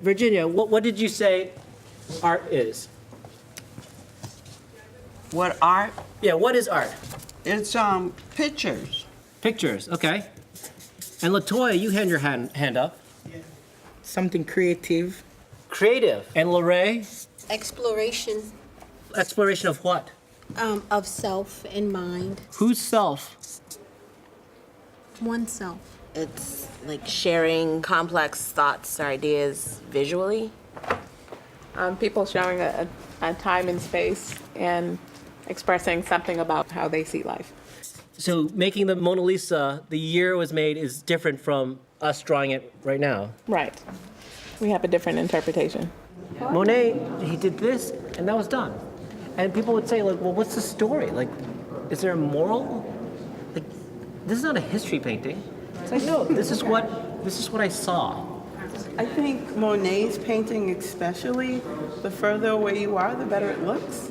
Virginia, what did you say art is? What art? Yeah, what is art? It's pictures. Pictures, okay. And LaToya, you had your hand up. Something creative. Creative. And Lorraine? Exploration Exploration of what? of self and mind. Whose self? Oneself. It's like sharing complex thoughts or ideas visually. People showing a time and space and expressing something about how they see life. So making the Mona Lisa, the year it was made, is different from us drawing it right now. Right. We have a different interpretation. Monet, he did this, and that was done. And people would say, like, well, what's the story? Like, is there a moral? Like, this is not a history painting. It's like, no, this is what I saw. I think Monet's painting especially, the further away you are, the better it looks.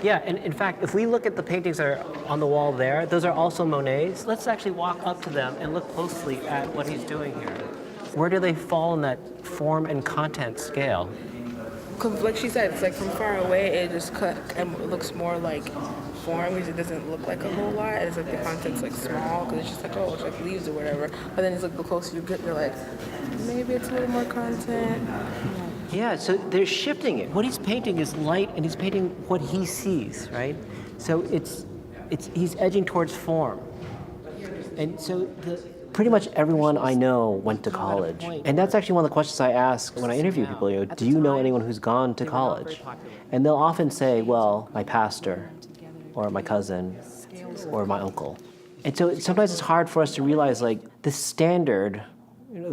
Yeah, and in fact, if we look at the paintings that are on the wall there, those are also Monet's. Let's actually walk up to them and look closely at what he's doing here. Where do they fall in that form and content scale? Cause like she said, it's like from far away, it just it looks more like form because it doesn't look like a whole lot. It's like the content's like small because it's just like, oh, it's like leaves or whatever. But then it's like the closer you get, you're like, maybe it's a little more content. Yeah, so they're shifting it. What he's painting is light, and he's painting what he sees, right? So he's edging towards form. And so pretty much everyone I know went to college. And that's actually one of the questions I ask when I interview people. You know, do you know anyone who's gone to college? And they'll often say, well, my pastor, or my cousin, or my uncle. And so sometimes it's hard for us to realize, like, the standard,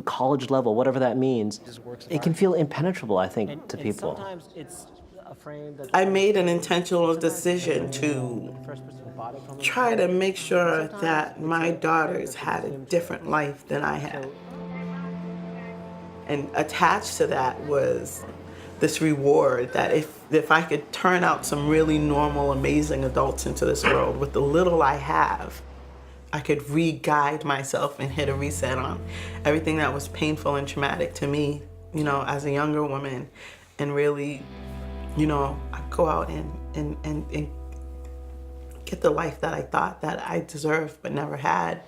college level, whatever that means, it can feel impenetrable, I think, to people. Sometimes it's a frame that I made an intentional decision to try to make sure that my daughters had a different life than I had. And attached to that was this reward that if I could turn out some really normal, amazing adults into this world with the little I have, I could re-guide myself and hit a reset on everything that was painful and traumatic to me, you know, as a younger woman, and really, you know, I'd go out and get the life that I thought that I deserved but never had.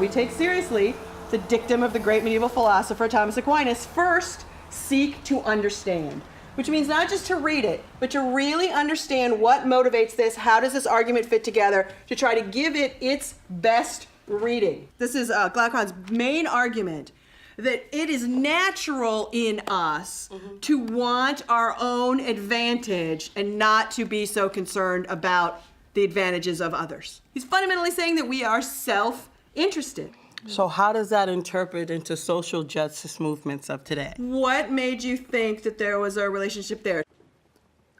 We take seriously the dictum of the great medieval philosopher Thomas Aquinas: first, seek to understand. Which means not just to read it, but to really understand what motivates this, how does this argument fit together, to try to give it its best reading. This is Glaucon's main argument, that it is natural in us to want our own advantage and not to be so concerned about the advantages of others. He's fundamentally saying that we are self-interested. So how does that interpret into social justice movements of today? What made you think that there was a relationship there?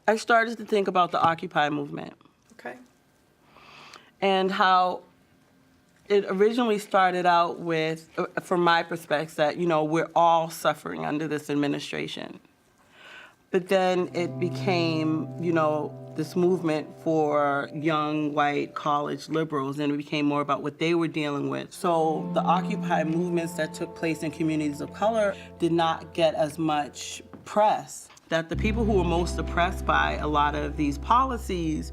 I started to think about the Occupy movement. Okay. And how it originally started out with, from my perspective, that, you know, we're all suffering under this administration. But then it became, you know, this movement for young white college liberals, and it became more about what they were dealing with. So the Occupy movements that took place in communities of color did not get as much press. That the people who were most oppressed by a lot of these policies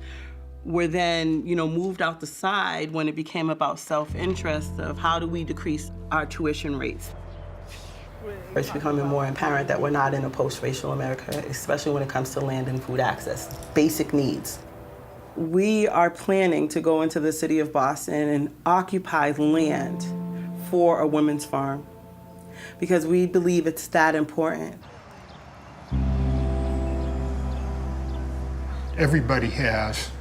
were then, you know, moved out the side when it became about self-interest of how do we decrease our tuition rates. It's becoming more apparent that we're not in a post-racial America, especially when it comes to land and food access, basic needs. We are planning to go into the city of Boston and occupy land for a women's farm because we believe it's that important. Everybody has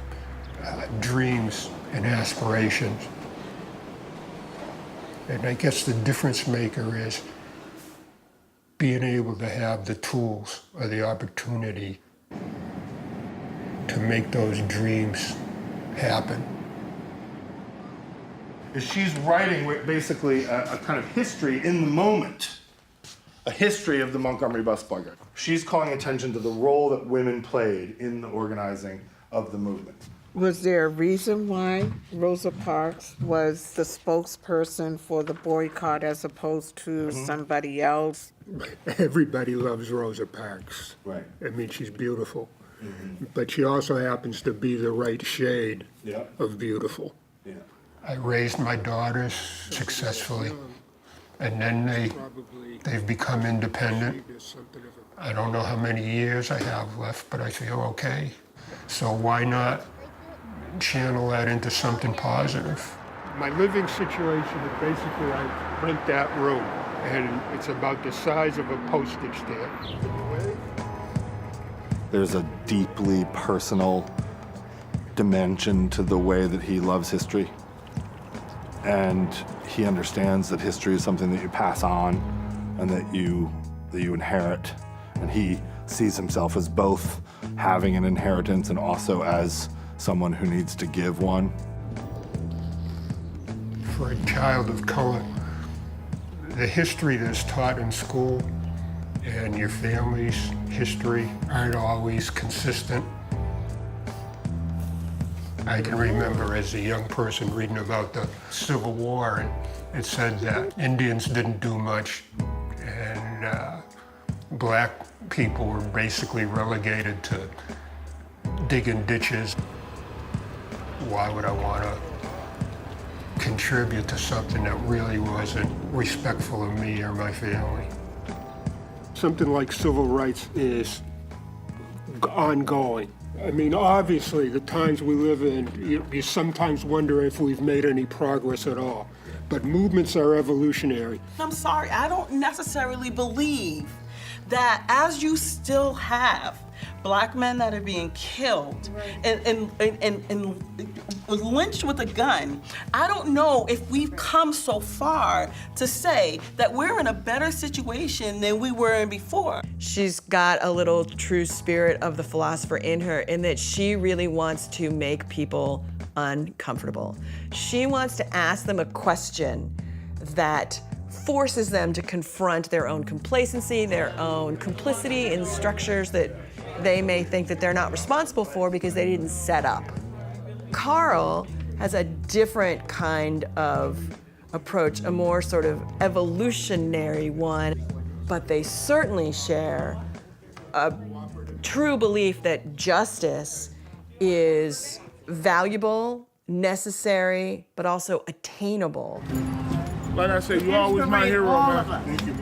dreams and aspirations. And I guess the difference maker is being able to have the tools or the opportunity to make those dreams happen. She's writing basically a kind of history in the moment, a history of the Montgomery bus boycott. She's calling attention to the role that women played in the organizing of the movement. Was there a reason why Rosa Parks was the spokesperson for the boycott as opposed to somebody else? Everybody loves Rosa Parks. Right. I mean, she's beautiful. But she also happens to be the right shade of beautiful. Yeah. I raised my daughters successfully, and then they've become independent. I don't know how many years I have left, but I feel okay. So why not channel that into something positive? My living situation is basically I rent that room, and it's about the size of a postage stamp. There's a deeply personal dimension to the way that he loves history. And he understands that history is something that you pass on and that you inherit. And he sees himself as both having an inheritance and also as someone who needs to give one. For a child of color, the history that's taught in school and your family's history aren't always consistent. I can remember as a young person reading about the Civil War, and it said that Indians didn't do much, and black people were basically relegated to digging ditches. Why would I want to contribute to something that really wasn't respectful of me or my family? Something like civil rights is ongoing. I mean, obviously, the times we live in, you sometimes wonder if we've made any progress at all. But movements are evolutionary. I'm sorry, I don't necessarily believe that as you still have black men that are being killed and lynched with a gun, I don't know if we've come so far to say that we're in a better situation than we were in before. She's got a little true spirit of the philosopher in her, in that she really wants to make people uncomfortable. She wants to ask them a question that forces them to confront their own complacency, their own complicity in structures that they may think that they're not responsible for because they didn't set up. Carl has a different kind of approach, a more sort of evolutionary one, but they certainly share a true belief that justice is valuable, necessary, but also attainable. Like I said, you're always my hero, man. Thank you.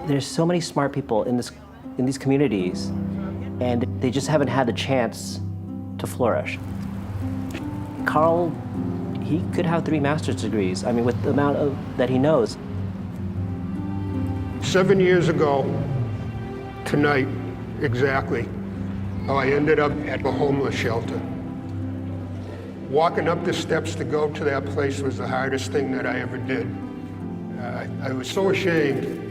There's so many smart people in these communities, and they just haven't had the chance to flourish. Carl, he could have 3 master's degrees. I mean, with the amount that he knows. 7 years ago, tonight, exactly, I ended up at a homeless shelter. Walking up the steps to go to that place was the hardest thing that I ever did. I was so ashamed.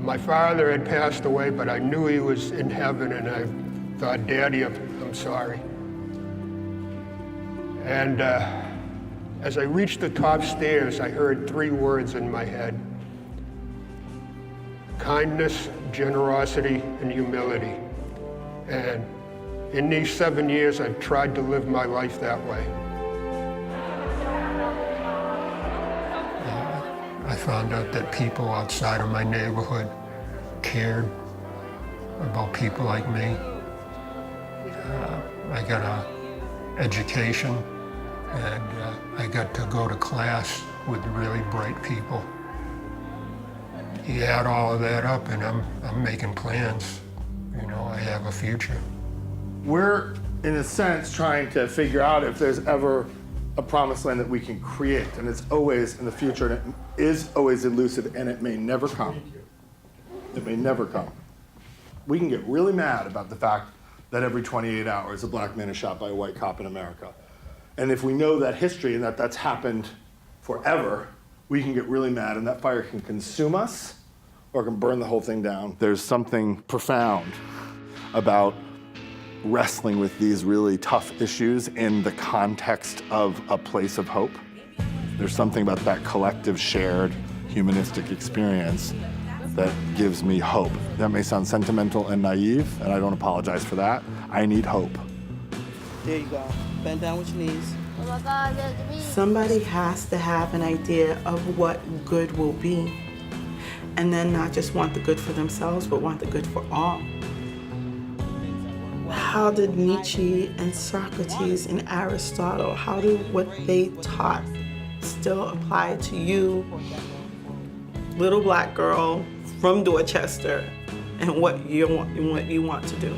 My father had passed away, but I knew he was in heaven, and I thought, Daddy, I'm sorry. And as I reached the top stairs, I heard 3 words in my head: kindness, generosity, and humility. And in these 7 years, I've tried to live my life that way. I found out that people outside of my neighborhood cared about people like me. I got an education, and I got to go to class with really bright people. You add all of that up, and I'm making plans. You know, I have a future. We're, in a sense, trying to figure out if there's ever a promised land that we can create, and it's always in the future, and it is always elusive, and it may never come. It may never come. We can get really mad about the fact that every 28 hours a black man is shot by a white cop in America. And if we know that history and that that's happened forever, we can get really mad, and that fire can consume us or can burn the whole thing down. There's something profound about wrestling with these really tough issues in the context of a place of hope. There's something about that collective shared humanistic experience that gives me hope. That may sound sentimental and naive, and I don't apologize for that. I need hope. There you go. Bend down with your knees. Somebody has to have an idea of what good will be, and then not just want the good for themselves, but want the good for all. How did Nietzsche and Socrates and Aristotle, how do what they taught still apply to you, little black girl from Dorchester, and what you want to do?